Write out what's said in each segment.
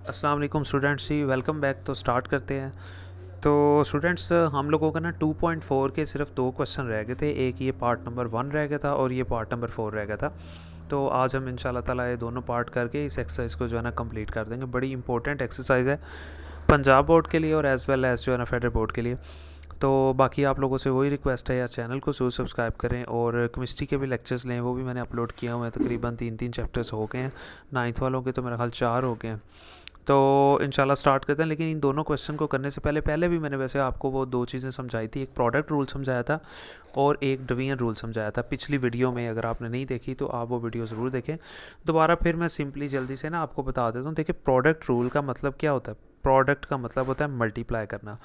अस्सलाम वालेकुम स्टूडेंट्स जी, welcome back. तो स्टार्ट करते हैं। तो स्टूडेंट्स, हम लोगों का ना 2.4 के सिर्फ दो क्वेश्चन रह गए थे। एक ये पार्ट नंबर 1 रह गया था और ये पार्ट नंबर 4 रह गया था। तो आज हम इंशाल्लाह ताला ये दोनों पार्ट करके इस एक्सरसाइज को जो है ना कंप्लीट कर देंगे। बड़ी इंपॉर्टेंट एक्सरसाइज है पंजाब बोर्ड के लिए और एज़ वेल एज़ जो है ना फेडरल बोर्ड के लिए। तो बाकी आप लोगों से वही रिक्वेस्ट है यार, चैनल को ज़रूर सब्सक्राइब करें और केमिस्ट्री के भी लेक्चर्स लें, वो भी मैंने अपलोड किए हुए हैं। तकरीबन 3 चैप्टर्स हो गए हैं। 9th वालों के तो मेरा ख्याल 4 हो गए हैं। तो इंशाल्लाह स्टार्ट करते हैं। लेकिन इन दोनों क्वेश्चन को करने से पहले भी मैंने वैसे आपको वो दो चीज़ें समझाई थी। एक प्रोडक्ट रूल समझाया था और एक डिवीजन रूल समझाया था पिछली वीडियो में। अगर आपने नहीं देखी तो आप वो वीडियो ज़रूर देखें। दोबारा फिर मैं सिंपली जल्दी से ना आपको बता देता हूँ। देखिए, प्रोडक्ट रूल का मतलब क्या होता है। प्रोडक्ट का मतलब होता है मल्टीप्लाई करना।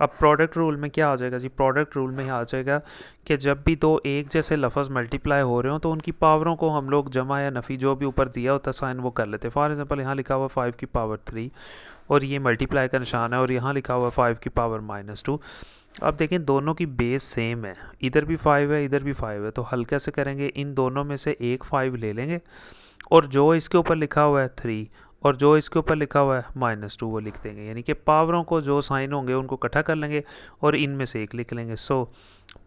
अब प्रोडक्ट रूल में क्या आ जाएगा जी, प्रोडक्ट रूल में आ जाएगा कि जब भी दो एक जैसे लफ्ज़ मल्टीप्लाई हो रहे हो तो उनकी पावरों को हम लोग जमा या नफ़ी जो भी ऊपर दिया होता है साइन वो कर लेते हैं। फॉर एग्जांपल यहाँ लिखा हुआ 5 की पावर 3 और ये मल्टीप्लाई का निशान है और यहाँ लिखा हुआ 5 की पावर -2। अब देखें दोनों की बेस सेम है, इधर भी 5 है इधर भी 5 है। तो हल कैसे करेंगे, इन दोनों में से एक 5 ले लेंगे और जो इसके ऊपर लिखा हुआ है 3 और जो इसके ऊपर लिखा हुआ है -2 वो लिख देंगे। यानी कि पावरों को जो साइन होंगे उनको इकट्ठा कर लेंगे और इनमें से एक लिख लेंगे। सो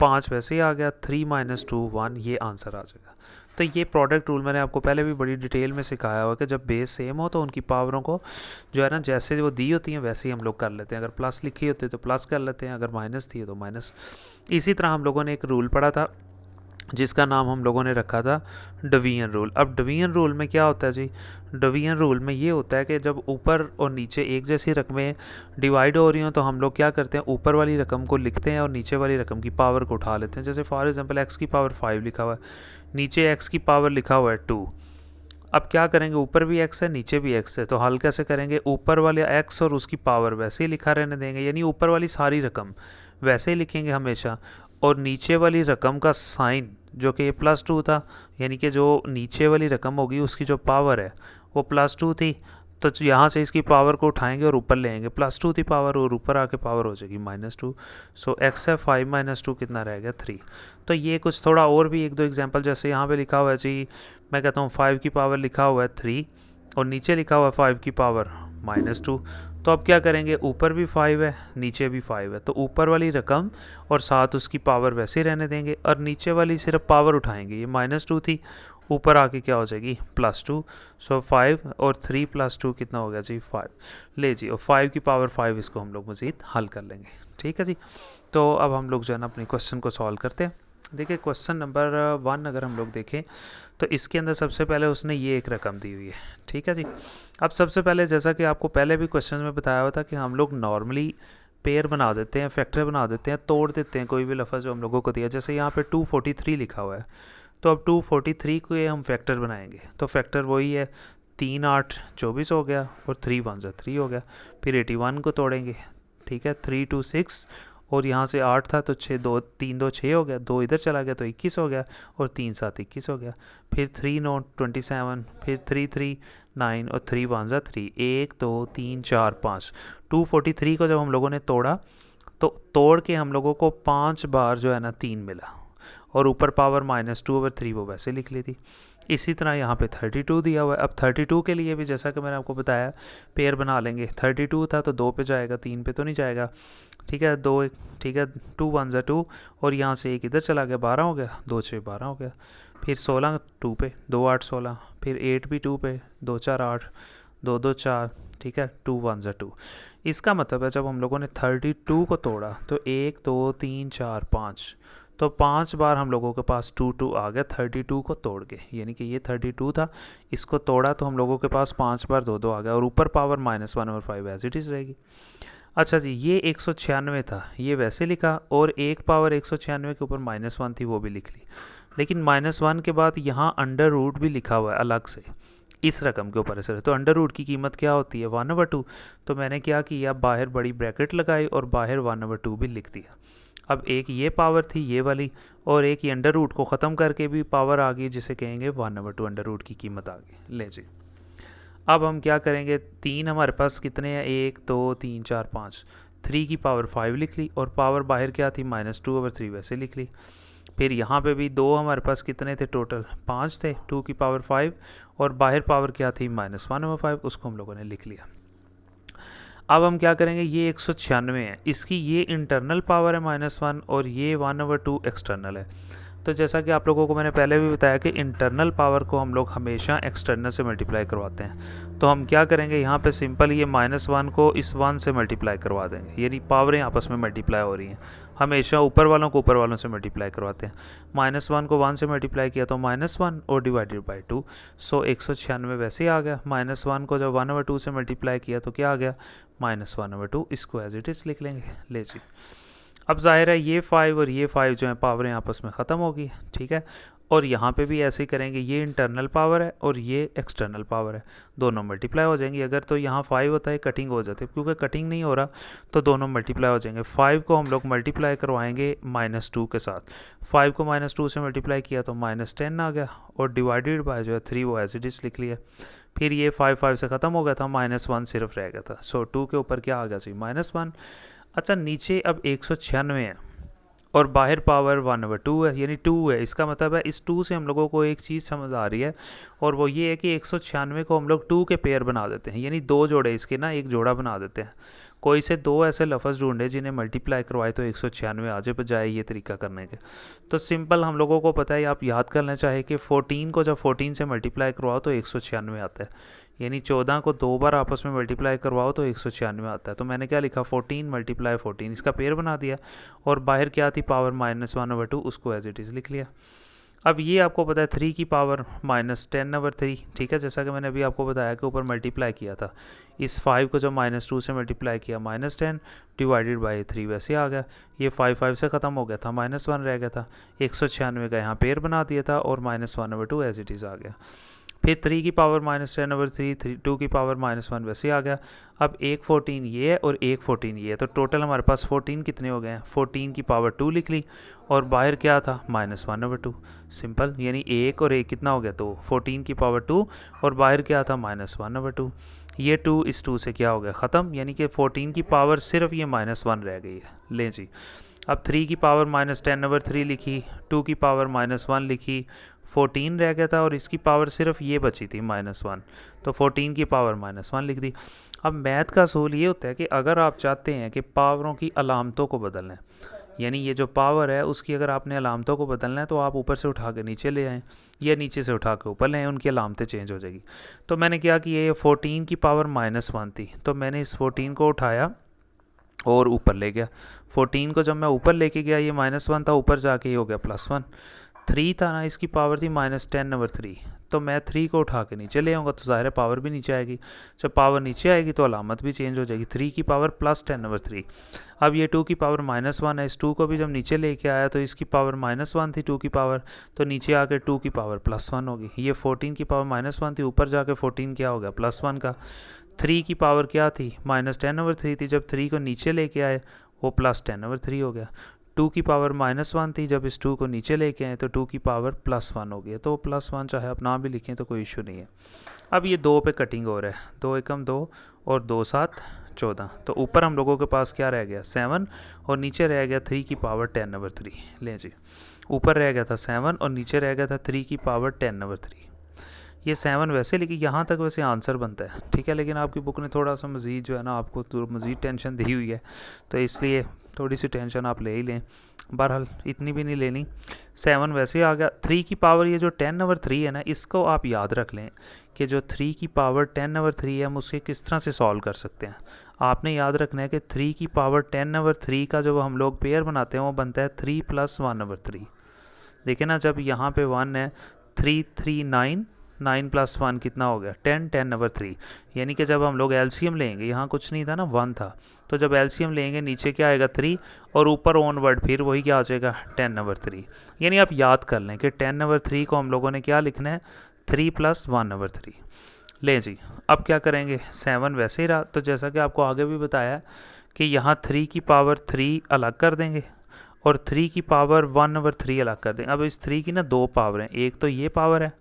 5 वैसे ही आ गया, 3 -2 1, ये आंसर आ जाएगा। तो ये प्रोडक्ट रूल मैंने आपको पहले भी बड़ी डिटेल में सिखाया हुआ कि जब बेस सेम हो तो उनकी पावरों को जो है ना जैसे वो दी होती हैं वैसे ही हम लोग कर लेते हैं। अगर प्लस लिखी होती है तो प्लस कर लेते हैं, अगर माइनस थी तो माइनस। इसी तरह हम लोगों ने एक रूल पढ़ा था जिसका नाम हम लोगों ने रखा था डिवीजन रूल। अब डिवीजन रूल में क्या होता है जी, डिवीजन रूल में ये होता है कि जब ऊपर और नीचे एक जैसी रकमें डिवाइड हो रही हों तो हम लोग क्या करते हैं, ऊपर वाली रकम को लिखते हैं और नीचे वाली रकम की पावर को उठा लेते हैं। जैसे फॉर एग्जांपल x की पावर 5 लिखा हुआ है, नीचे x की पावर लिखा हुआ है 2। अब क्या करेंगे, ऊपर भी x है नीचे भी x है, तो हल कैसे करेंगे, ऊपर वाले x और उसकी पावर वैसे ही लिखा रहने देंगे, यानी ऊपर वाली सारी रकम वैसे ही लिखेंगे हमेशा। और नीचे वाली रकम का साइन जो कि +2 था, यानी कि जो नीचे वाली रकम होगी उसकी जो पावर है वो +2 थी, तो यहाँ से इसकी पावर को उठाएंगे और ऊपर ले आएंगे। +2 थी पावर और ऊपर आके पावर हो जाएगी -2। सो x है 5 -2 कितना रह गया 3। तो ये कुछ थोड़ा और भी एक दो एग्जांपल, जैसे यहाँ पे लिखा हुआ है जी, मैं कहता हूँ 5 की पावर लिखा हुआ है 3 और नीचे लिखा हुआ है 5 की पावर -2। तो अब क्या करेंगे, ऊपर भी 5 है नीचे भी 5 है, तो ऊपर वाली रकम और साथ उसकी पावर वैसे ही रहने देंगे और नीचे वाली सिर्फ पावर उठाएंगे। ये -2 थी, ऊपर आके क्या हो जाएगी +2। सो 5 और 3 +2 कितना हो गया जी 5। ले जी, और 5 की पावर 5 इसको हम लोग मज़ीद हल कर लेंगे। ठीक है जी। तो अब हम लोग जो है ना अपने क्वेश्चन को सॉल्व करते हैं। देखिए क्वेश्चन नंबर 1 अगर हम लोग देखें तो इसके अंदर सबसे पहले उसने ये एक रकम दी हुई है। ठीक है जी। अब सबसे पहले जैसा कि आपको पहले भी क्वेश्चन में बताया हुआ था कि हम लोग नॉर्मली पेयर बना देते हैं, फैक्टर बना देते हैं, तोड़ देते हैं कोई भी लफ्ज़ जो हम लोगों को दिया। जैसे यहाँ पे 243 लिखा हुआ है, तो अब 243 को हम फैक्टर बनाएंगे तो फैक्टर वही है, 3 8 24 हो गया और 3 1 3 हो गया। फिर 81 को तोड़ेंगे, ठीक है, 3 2 6 और यहाँ से 8 था तो 6 2 3 2 6 हो गया, 2 इधर चला गया तो 21 हो गया और 3 7 21 हो गया। फिर 3 9 27, फिर 3 3 9 और 3 1 3, 1 2 3 4 5। 243 को जब हम लोगों ने तोड़ा तो तोड़ के हम लोगों को 5 बार जो है ना 3 मिला और ऊपर पावर -2/3 वो वैसे लिख ली थी। इसी तरह यहाँ पे 32 दिया हुआ है। अब 32 के लिए भी जैसा कि मैंने आपको बताया पेयर बना लेंगे। 32 था तो 2 पे जाएगा, 3 पे तो नहीं जाएगा। ठीक है, 2 ठीक है, 2 1 2 और यहाँ से एक इधर चला गया, 12 हो गया, 2 6 12 हो गया। फिर 16 2 पे, 2 8 16, फिर 8 भी 2 पे, 2 4 8, 2 2 4, ठीक है, 2 1 2। इसका मतलब है जब हम लोगों ने 32 को तोड़ा तो 1 2 3 4 5, तो 5 बार हम लोगों के पास 2 2 आ गया 32 को तोड़ के। यानी कि ये 32 था, इसको तोड़ा तो हम लोगों के पास 5 बार 2 2 आ गया और ऊपर पावर -1 और 5 एज इट इज़ रहेगी। अच्छा जी, ये 196 था, ये वैसे लिखा और एक पावर 196 के ऊपर -1 थी वो भी लिख ली। लेकिन -1 के बाद यहाँ अंडर रूट भी लिखा हुआ है अलग से इस रकम के ऊपर ऐसे। तो अंडर रूट की कीमत क्या होती है 1/2। तो मैंने क्या किया, बाहर बड़ी ब्रैकेट लगाई और बाहर 1/2 भी लिख दिया। अब एक ये पावर थी ये वाली और एक ये अंडर रूट को ख़त्म करके भी पावर आ गई जिसे कहेंगे 1/2, अंडर रूट की कीमत आ गई। ले जी, अब हम क्या करेंगे, 3 हमारे पास कितने हैं, 1 2 3 4 5, 3 की पावर 5 लिख ली और पावर बाहर क्या थी -2/3 वैसे लिख ली। फिर यहाँ पे भी दो हमारे पास कितने थे टोटल, 5 थे, 2 की पावर 5, और बाहर पावर क्या थी -1/5, उसको हम लोगों ने लिख लिया। अब हम क्या करेंगे, ये 196 है, इसकी ये इंटरनल पावर है -1 और ये 1/2 एक्सटर्नल है। तो जैसा कि आप लोगों को मैंने पहले भी बताया कि इंटरनल पावर को हम लोग हमेशा एक्सटर्नल से मल्टीप्लाई करवाते हैं। तो हम क्या करेंगे, यहाँ पे सिंपल ये -1 को इस 1 से मल्टीप्लाई करवा देंगे, यानी पावरें आपस में मल्टीप्लाई हो रही हैं। हमेशा ऊपर वालों को ऊपर वालों से मल्टीप्लाई करवाते हैं। -1 को 1 से मल्टीप्लाई किया तो -1 और डिवाइडेड बाई 2, सो 196 वैसे ही आ गया। -1 को जब 1/2 से मल्टीप्लाई किया तो क्या आ गया, -1/2, इसको एज इट इज़ लिख लेंगे। ले जी, अब जाहिर है ये 5 और ये 5 जो है पावरें आपस में ख़त्म होगी, ठीक है। और यहाँ पे भी ऐसे ही करेंगे, ये इंटरनल पावर है और ये एक्सटर्नल पावर है, दोनों मल्टीप्लाई हो जाएंगी। अगर तो यहाँ 5 होता है कटिंग हो जाती है, क्योंकि कटिंग नहीं हो रहा तो दोनों मल्टीप्लाई हो जाएंगे। 5 को हम लोग मल्टीप्लाई करवाएंगे -2 के साथ, 5 को -2 से मल्टीप्लाई किया तो -10 आ गया, और डिवाइडेड बाय जो है 3 वो एज इट इज़ लिख लिया। फिर ये 5 से ख़त्म हो गया था, -1 सिर्फ रह गया था, सो 2 के ऊपर क्या आ गया जी, -1। अच्छा, नीचे अब 196 है और बाहर पावर 1/2 है, यानी 2 है। इसका मतलब है इस 2 से हम लोगों को एक चीज़ समझ आ रही है, और वो ये है कि 196 को हम लोग 2 के पेयर बना देते हैं, यानी 2 जोड़े इसके ना एक जोड़ा बना देते हैं। कोई से 2 ऐसे लफ्ज़ ढूंढे जिन्हें मल्टीप्लाई करवाए तो 196 आ जाए, बजाय ये तरीका करने के। तो सिंपल हम लोगों को पता है, आप याद कर लें चाहे कि 14 को जब 14 से मल्टीप्लाई करवाओ तो 196 आता है, यानी 14 को 2 बार आपस में मल्टीप्लाई करवाओ तो 196 आता है। तो मैंने क्या लिखा, 14 × 14, इसका पेयर बना दिया, और बाहर क्या थी पावर -1/2, उसको एज इट इज़ लिख लिया। अब ये आपको पता है 3 की पावर -10/3, ठीक है, जैसा कि मैंने अभी आपको बताया कि ऊपर मल्टीप्लाई किया था, इस 5 को जब -2 से मल्टीप्लाई किया -10 डिवाइडेड बाई 3 वैसे आ गया। ये 5 से ख़त्म हो गया था, -1 रह गया था, 196 का यहाँ पेयर बना दिया था, और -1/2 एज इट इज़ आ गया। फिर 3 की पावर -10/3, 2 की पावर -1 वैसे आ गया। अब एक 14 ये है और एक 14 ये है, तो टोटल हमारे पास 14 कितने हो गए हैं, 14 की पावर 2 लिख ली, और बाहर क्या था -1/2, सिंपल, यानी एक और एक कितना हो गया, तो 14 की पावर 2 और बाहर क्या था -1/2। ये 2 इस 2 से क्या हो गया, ख़त्म, यानी कि 14 की पावर सिर्फ ये -1 रह गई है। लें जी, अब 3 की पावर -10/3 लिखी, 2 की पावर -1 लिखी, 14 रह गया था, और इसकी पावर सिर्फ ये बची थी -1, तो 14 की पावर -1 लिख दी। अब मैथ का असूल ये होता है कि अगर आप चाहते हैं कि पावरों की अलामतों को बदलना है, यानी ये जो पावर है उसकी अगर आपने अलामतों को बदलना है, तो आप ऊपर से उठा के नीचे ले आएँ या नीचे से उठा के ऊपर ले आएँ, उनकी अलामतें चेंज हो जाएगी। तो मैंने क्या किया, ये 14 की पावर -1 थी, तो मैंने इस 14 को उठाया और ऊपर ले गया। 14 को जब मैं ऊपर लेके गया, ये -1 था, ऊपर जाके ये हो गया +1। 3 था ना, इसकी पावर थी -10/3, तो मैं 3 को उठा के नीचे ले आऊँगा, तो ज़ाहिर है पावर भी नीचे आएगी। जब पावर नीचे आएगी तो अलामत भी चेंज हो जाएगी, 3 की पावर +10/3। अब ये 2 की पावर -1 है, इस 2 को भी जब नीचे लेके आया तो इसकी पावर -1 थी 2 की पावर, तो नीचे आके 2 की पावर +1 होगी। ये 14 की पावर -1 थी, ऊपर जाके 14 क्या हो गया, +1 का। 3 की पावर क्या थी, -10/3 थी, जब 3 को नीचे लेके आए वो +10/3 हो गया। 2 की पावर -1 थी, जब इस 2 को नीचे लेके आए तो 2 की पावर +1 हो गई। तो +1 चाहे आप ना भी लिखें तो कोई इशू नहीं है। अब ये 2 पे कटिंग हो रहा है, 2 एकम 2 और 2 7 14, तो ऊपर हम लोगों के पास क्या रह गया, 7, और नीचे रह गया 3 की पावर 10/3। लें जी, ऊपर रह गया था 7 और नीचे रह गया था 3 की पावर 10/3। ये 7 वैसे, लेकिन यहाँ तक वैसे आंसर बनता है, ठीक है, लेकिन आपकी बुक ने थोड़ा सा मज़ीद जो है ना आपको तो मज़ीद टेंशन दी हुई है, तो इसलिए थोड़ी सी टेंशन आप ले ही लें, बहरहाल इतनी भी नहीं लेनी। 7 वैसे आ गया। 3 की पावर ये जो 10/3 है ना, इसको आप याद रख लें कि जो 3 की पावर 10/3 है हम उसे किस तरह से सॉल्व कर सकते हैं। आपने याद रखना है कि 3 की पावर 10/3 का जब हम लोग पेयर बनाते हैं वो बनता है 3 + 1/3। देखिए ना, जब यहाँ पे 1 है, 3 3 9, 9 + 1 कितना हो गया, 10 10/3, यानी कि जब हम लोग एलसीएम लेंगे, यहाँ कुछ नहीं था ना, 1 था, तो जब एलसीएम लेंगे नीचे क्या आएगा 3, और ऊपर ऑनवर्ड फिर वही क्या आ जाएगा 10/3। यानी आप याद कर लें कि 10/3 को हम लोगों ने क्या लिखना है, 3 + 1/3। लें जी, अब क्या करेंगे, 7 वैसे ही रहा, तो जैसा कि आपको आगे भी बताया कि यहाँ 3 की पावर 3 अलग कर देंगे और 3 की पावर 1/3 अलग कर देंगे। अब इस 3 की ना 2 पावर हैं, एक तो ये पावर है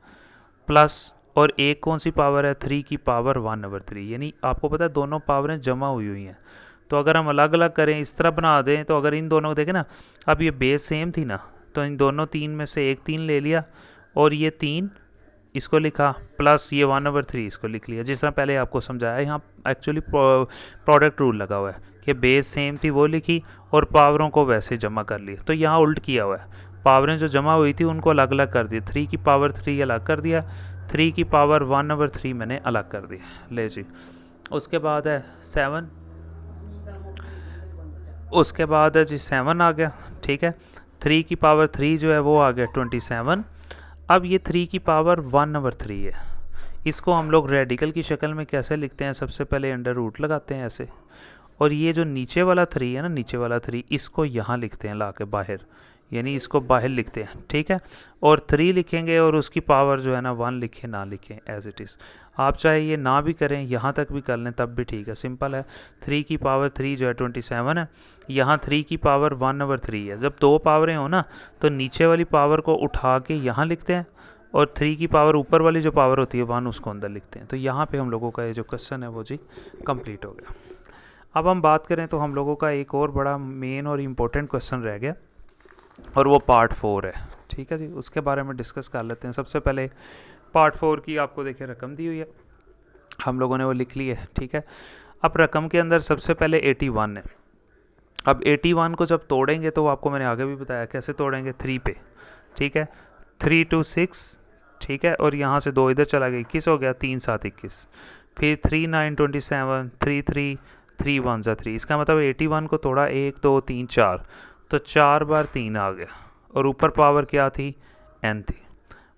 प्लस, और एक कौन सी पावर है, 3 की पावर 1/3, यानी आपको पता है दोनों पावरें जमा हुई हैं। तो अगर हम अलग अलग करें, इस तरह बना दें, तो अगर इन दोनों को देखें ना, अब ये बेस सेम थी ना, तो इन दोनों 3 में से एक 3 ले लिया और ये 3 इसको लिखा प्लस ये 1/3 इसको लिख लिया। जिस तरह पहले आपको समझाया, यहाँ एक्चुअली प्रोडक्ट रूल लगा हुआ है कि बेस सेम थी वो लिखी और पावरों को वैसे जमा कर लिया। तो यहाँ उल्ट किया हुआ है, पावरें जो जमा हुई थी उनको अलग अलग कर दिया। 3 की पावर 3 अलग कर दिया, 3 की पावर 1/3 मैंने अलग कर दिया। ले जी, उसके बाद है 7, उसके बाद है जी 7 आ गया, ठीक है। 3 की पावर 3 जो है वो आ गया 27। अब ये 3 की पावर 1/3 है, इसको हम लोग रेडिकल की शक्ल में कैसे लिखते हैं? सबसे पहले अंडर रूट लगाते हैं ऐसे, और ये जो नीचे वाला 3 है ना, नीचे वाला 3 इसको यहाँ लिखते हैं ला के बाहर, यानी इसको बाहर लिखते हैं, ठीक है। और 3 लिखेंगे और उसकी पावर जो है ना 1 लिखें ना लिखें एज इट इज़। आप चाहे ये ना भी करें, यहाँ तक भी कर लें तब भी ठीक है, सिंपल है। 3 की पावर 3 जो है 27 है, यहाँ 3 की पावर 1/3 है। जब 2 पावरें हो ना तो नीचे वाली पावर को उठा के यहाँ लिखते हैं और 3 की पावर ऊपर वाली जो पावर होती है 1 उसको अंदर लिखते हैं। तो यहाँ पे हम लोगों का ये जो क्वेश्चन है वो जी कंप्लीट हो गया। अब हम बात करें तो हम लोगों का एक और बड़ा मेन और इम्पोर्टेंट क्वेश्चन रह गया और वो पार्ट 4 है, ठीक है जी। उसके बारे में डिस्कस कर लेते हैं। सबसे पहले पार्ट 4 की आपको देखिए रकम दी हुई है, हम लोगों ने वो लिख ली है, ठीक है। अब रकम के अंदर सबसे पहले 81 है। अब 81 को जब तोड़ेंगे तो आपको मैंने आगे भी बताया कैसे तोड़ेंगे, 3 पे, ठीक है। 3 2 6, ठीक है, और यहाँ से 2 इधर चला गया, 21 हो गया, 3 7 21, फिर 3 9 27, 3 3 3 1 3। इसका मतलब 81 को तोड़ा 1 2 3 4, तो 4 बार 3 आ गया और ऊपर पावर क्या थी, n थी।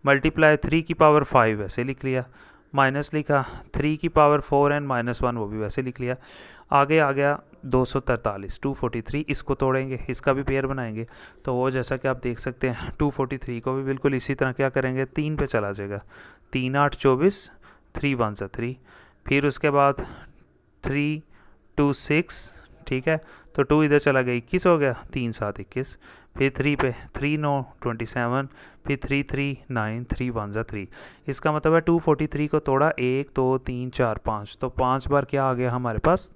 मल्टीप्लाई 3 की पावर 5 वैसे लिख लिया, माइनस लिखा 3 की पावर 4n -1 वो भी वैसे लिख लिया। आगे आ गया 243 243, इसको तोड़ेंगे, इसका भी पेयर बनाएंगे तो वो जैसा कि आप देख सकते हैं 243 को भी बिल्कुल इसी तरह क्या करेंगे, 3 पे चला जाएगा, 3 8 24, 3 1 3। फिर उसके बाद 3 2 6, ठीक है, तो 2 इधर चला गया, 21 हो गया, 3 7 21, फिर 3 पे 3 9 27, फिर 3 3 9, 3 1 3। इसका मतलब है 243 को तोड़ा 1 2 3 4 5, तो 5 बार क्या आ गया हमारे पास,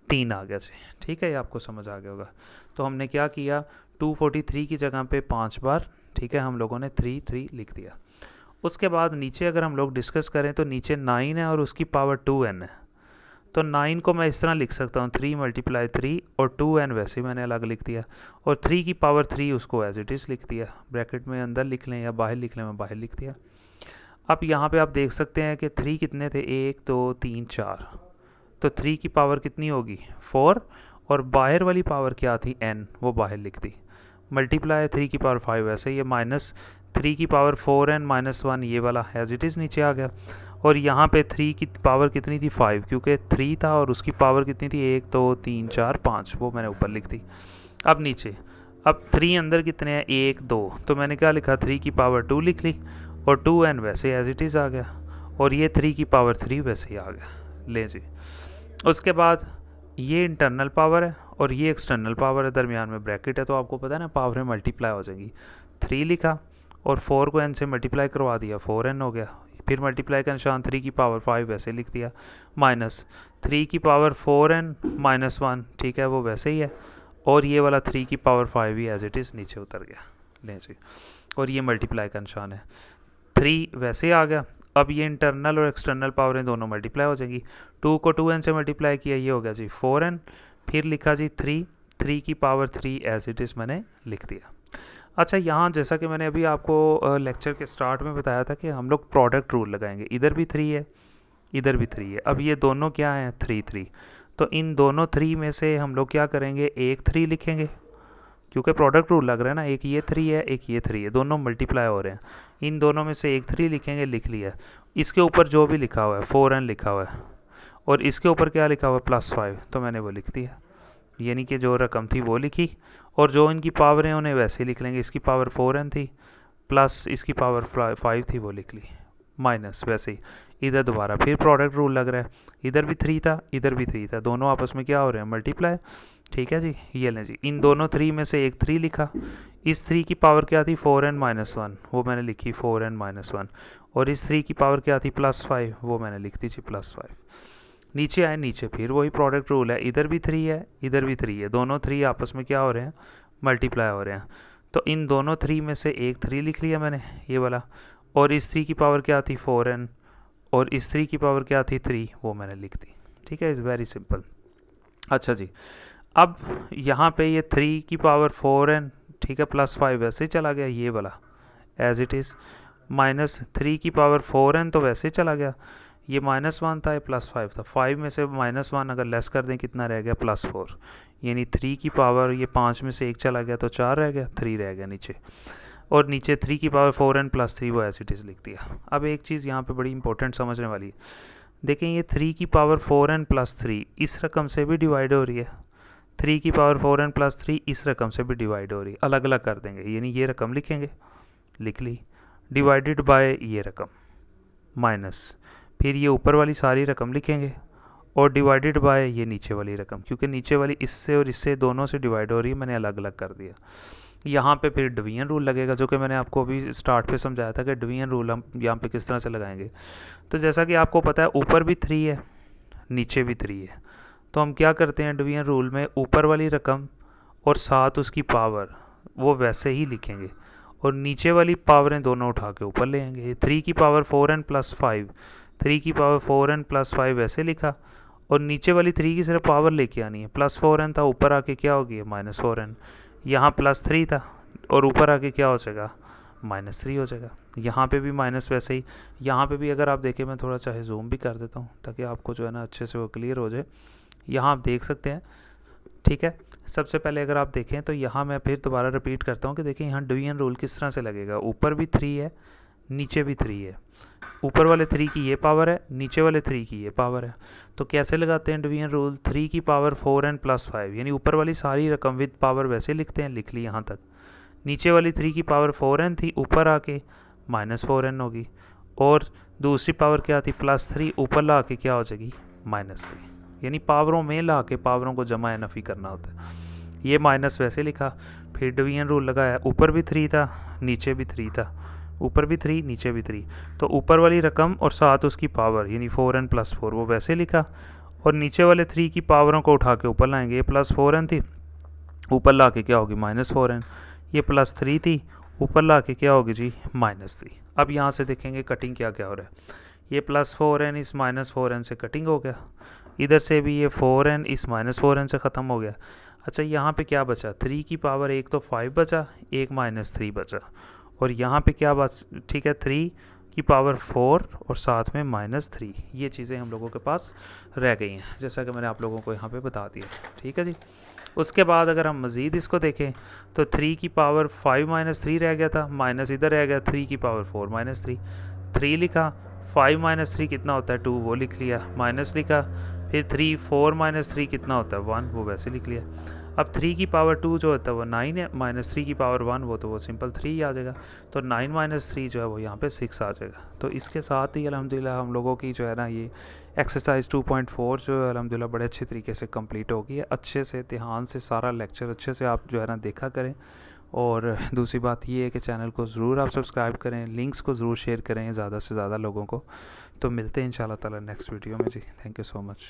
3 आ गया जी, ठीक है। ये आपको समझ आ गया होगा। तो हमने क्या किया, 243 की जगह पे 5 बार, ठीक है, हम लोगों ने 3 3 लिख दिया। उसके बाद नीचे अगर हम लोग डिस्कस करें तो नीचे 9 है और उसकी पावर 2n है। तो 9 को मैं इस तरह लिख सकता हूँ, 3 × 3 और 2n वैसे मैंने अलग लिख दिया, और 3 की पावर 3 उसको एज इट इज़ लिख दिया। ब्रैकेट में अंदर लिख लें या बाहर लिख लें, मैं बाहर लिख दिया। अब यहाँ पे आप देख सकते हैं कि 3 कितने थे, 1 2 3 4, तो 3 की पावर कितनी होगी, 4, और बाहर वाली पावर क्या थी, n, वो बाहर लिख दी। मल्टीप्लाई 3 की पावर 5 वैसे, ये माइनस 3 की पावर 4n -1 ये वाला एज इट इज़ नीचे आ गया। और यहाँ पे 3 की पावर कितनी थी, 5, क्योंकि 3 था और उसकी पावर कितनी थी, 1 2 3 4 5, वो मैंने ऊपर लिख दी। अब नीचे, अब 3 अंदर कितने हैं, 1 2, तो मैंने क्या लिखा, 3 की पावर 2 लिख ली, और 2n वैसे एज इट इज़ आ गया, और ये 3 की पावर 3 वैसे ही आ गया। ले जी, उसके बाद ये इंटरनल पावर है और ये एक्सटर्नल पावर है, दरमियान में ब्रैकेट है, तो आपको पता है ना पावरें मल्टीप्लाई हो जाएंगी। 3 लिखा और 4 को n से मल्टीप्लाई करवा दिया, 4n हो गया। फिर मल्टीप्लाई का निशान 3 की पावर 5 वैसे लिख दिया, माइनस 3 की पावर 4n -1, ठीक है, वो वैसे ही है, और ये वाला 3 की पावर 5 ही एज इट इज़ नीचे उतर गया। लें जी, और ये मल्टीप्लाई का निशान है, 3 वैसे आ गया। अब ये इंटरनल और एक्सटर्नल पावरें दोनों मल्टीप्लाई हो जाएंगी। 2 को 2n से मल्टीप्लाई किया, ये हो गया जी 4n, फिर लिखा जी 3 की पावर 3 एज इट इज़ मैंने लिख दिया। अच्छा, यहाँ जैसा कि मैंने अभी आपको लेक्चर के स्टार्ट में बताया था कि हम लोग प्रोडक्ट रूल लगाएंगे, इधर भी 3 है इधर भी 3 है। अब ये दोनों क्या हैं, 3 3, तो इन दोनों 3 में से हम लोग क्या करेंगे, एक 3 लिखेंगे, क्योंकि प्रोडक्ट रूल लग रहा है ना, एक ये 3 है एक ये 3 है, दोनों मल्टीप्लाई हो रहे हैं, इन दोनों में से एक 3 लिखेंगे, लिख लिया। इसके ऊपर जो भी लिखा हुआ है 4n लिखा हुआ है, और इसके ऊपर क्या लिखा हुआ है, +5, तो मैंने वो लिख दिया, यानी कि जो रकम थी वो लिखी, और जो इनकी पावर है उन्हें वैसे ही लिख लेंगे। इसकी पावर 4n थी प्लस इसकी पावर 5 थी, वो लिख ली, माइनस वैसे ही इधर दोबारा फिर प्रोडक्ट रूल लग रहा है, इधर भी 3 था इधर भी 3 था, दोनों आपस में क्या हो रहे हैं, मल्टीप्लाई, ठीक है जी। ये लें जी, इन दोनों 3 में से एक 3 लिखा, इस 3 की पावर क्या थी, 4n -1, वो मैंने लिखी 4n -1, और इस 3 की पावर क्या थी, +5, वो मैंने लिख दी जी +5। नीचे आए, नीचे फिर वही प्रोडक्ट रूल है, इधर भी 3 है इधर भी 3 है, दोनों 3 आपस में क्या हो रहे हैं, मल्टीप्लाई हो रहे हैं। तो इन दोनों 3 में से एक 3 लिख लिया मैंने, ये वाला, और इस 3 की पावर क्या थी 4n, और इस 3 की पावर क्या थी 3, वो मैंने लिख दी। ठीक है, इज़ वेरी सिंपल। अच्छा जी, अब यहाँ पे ये 3 की पावर 4n, ठीक है, प्लस 5 वैसे ही चला गया, ये वाला एज इट इज़, माइनस 3 की पावर 4n तो वैसे ही चला गया, ये -1 था, ये +5 था, 5 में से -1 अगर लेस कर दें कितना रह गया, +4, यानी 3 की पावर, ये 5 में से एक चला गया तो 4 रह गया, 3 रह गया नीचे, और नीचे 3 की पावर 4n + 3 वो एज इट इज़ लिख दिया। अब एक चीज़ यहाँ पे बड़ी इंपॉर्टेंट समझने वाली है, देखें ये 3 की पावर 4n + 3 इस रकम से भी डिवाइड हो रही है, 3 की पावर 4n + 3 इस रकम से भी डिवाइड हो रही है, अलग अलग कर देंगे, यानी ये रकम लिखेंगे, लिख ली, डिवाइडेड बाय ये रकम माइनस, फिर ये ऊपर वाली सारी रकम लिखेंगे और डिवाइडेड बाय ये नीचे वाली रकम, क्योंकि नीचे वाली इससे और इससे दोनों से डिवाइड हो रही है, मैंने अलग अलग कर दिया। यहाँ पे फिर डिवीजन रूल लगेगा, जो कि मैंने आपको अभी स्टार्ट पे समझाया था कि डिवीजन रूल हम यहाँ पे किस तरह से लगाएंगे। तो जैसा कि आपको पता है ऊपर भी 3 है, नीचे भी 3 है, तो हम क्या करते हैं डिवीजन रूल में, ऊपर वाली रकम और साथ उसकी पावर वो वैसे ही लिखेंगे, और नीचे वाली पावरें दोनों उठा के ऊपर ले आएंगे। 3 की पावर 4n + 5, 3 की पावर 4n + 5 वैसे लिखा, और नीचे वाली 3 की सिर्फ पावर लेके आनी है, +4n था, ऊपर आके क्या हो गया -4n, यहाँ +3 था और ऊपर आके क्या हो जाएगा -3 हो जाएगा। यहाँ पे भी माइनस वैसे ही, यहाँ पे भी अगर आप देखें, मैं थोड़ा चाहे जूम भी कर देता हूँ ताकि आपको जो है ना अच्छे से वो क्लियर हो जाए। यहाँ आप देख सकते हैं, ठीक है। सबसे पहले अगर आप देखें तो यहाँ मैं फिर दोबारा रिपीट करता हूँ कि देखिए यहाँ डिवीजन रूल किस तरह से लगेगा, ऊपर भी 3 है, नीचे भी 3 है, ऊपर वाले 3 की ये पावर है, नीचे वाले 3 की ये पावर है। तो कैसे लगाते हैं डिवीजन रूल, 3 की पावर 4n + 5, यानी ऊपर वाली सारी रकम विद पावर वैसे लिखते हैं, लिख ली यहाँ तक, नीचे वाली 3 की पावर 4n थी, ऊपर आके -4n होगी, और दूसरी पावर क्या थी +3, ऊपर ला के क्या हो जाएगी -3, यानी पावरों में ला के पावरों को जमा या नफ़ी करना होता है। ये माइनस वैसे लिखा, फिर डिवीजन रूल लगाया, ऊपर भी 3 था, नीचे भी 3 था, ऊपर भी 3 नीचे भी 3, तो ऊपर वाली रकम और साथ उसकी पावर यानी 4n + 4 वो वैसे लिखा, और नीचे वाले 3 की पावरों को उठा के ऊपर लाएंगे, ये +4n थी, ऊपर ला के क्या होगी -4n, ये +3 थी, ऊपर ला के क्या होगी जी -3। अब यहाँ से देखेंगे कटिंग क्या क्या हो रहा है, ये +4n इस -4n से कटिंग हो गया, इधर से भी ये 4n इस -4n से ख़त्म हो गया। अच्छा यहाँ पे क्या बचा, 3 की पावर एक तो 5 बचा, एक -3 बचा, और यहाँ पे क्या बच, ठीक है, 3 की पावर 4 और साथ में -3, ये चीज़ें हम लोगों के पास रह गई हैं, जैसा कि मैंने आप लोगों को यहाँ पे बता दिया। ठीक है जी। उसके बाद अगर हम मज़ीद इसको देखें तो 3 की पावर 5 -3 रह गया था, माइनस इधर रह गया, 3 की पावर 4 -3, 3 लिखा, 5 - 3 कितना होता है 2, वो लिख लिया, माइनस लिखा, फिर 3 4 -3 कितना होता है 1, वो वैसे लिख लिया। अब 3 की पावर 2 जो होता है वो 9 है, -3 की पावर 1 वो तो वो सिंपल 3 ही आ जाएगा, तो 9 - 3 जो है वो यहाँ पे 6 आ जाएगा। तो इसके साथ ही अल्हम्दुलिल्लाह हम लोगों की जो है ना ये एक्सरसाइज 2.4 जो है अल्हम्दुलिल्लाह बड़े अच्छे तरीके से कंप्लीट हो गई है। अच्छे से ध्यान से सारा लेक्चर अच्छे से आप जो है ना देखा करें, और दूसरी बात ये है कि चैनल को ज़रूर आप सब्सक्राइब करें, लिंक्स को ज़रूर शेयर करें ज़्यादा से ज़्यादा लोगों को। तो मिलते हैं इंशाल्लाह ताला नेक्स्ट वीडियो में जी। Thank you so much.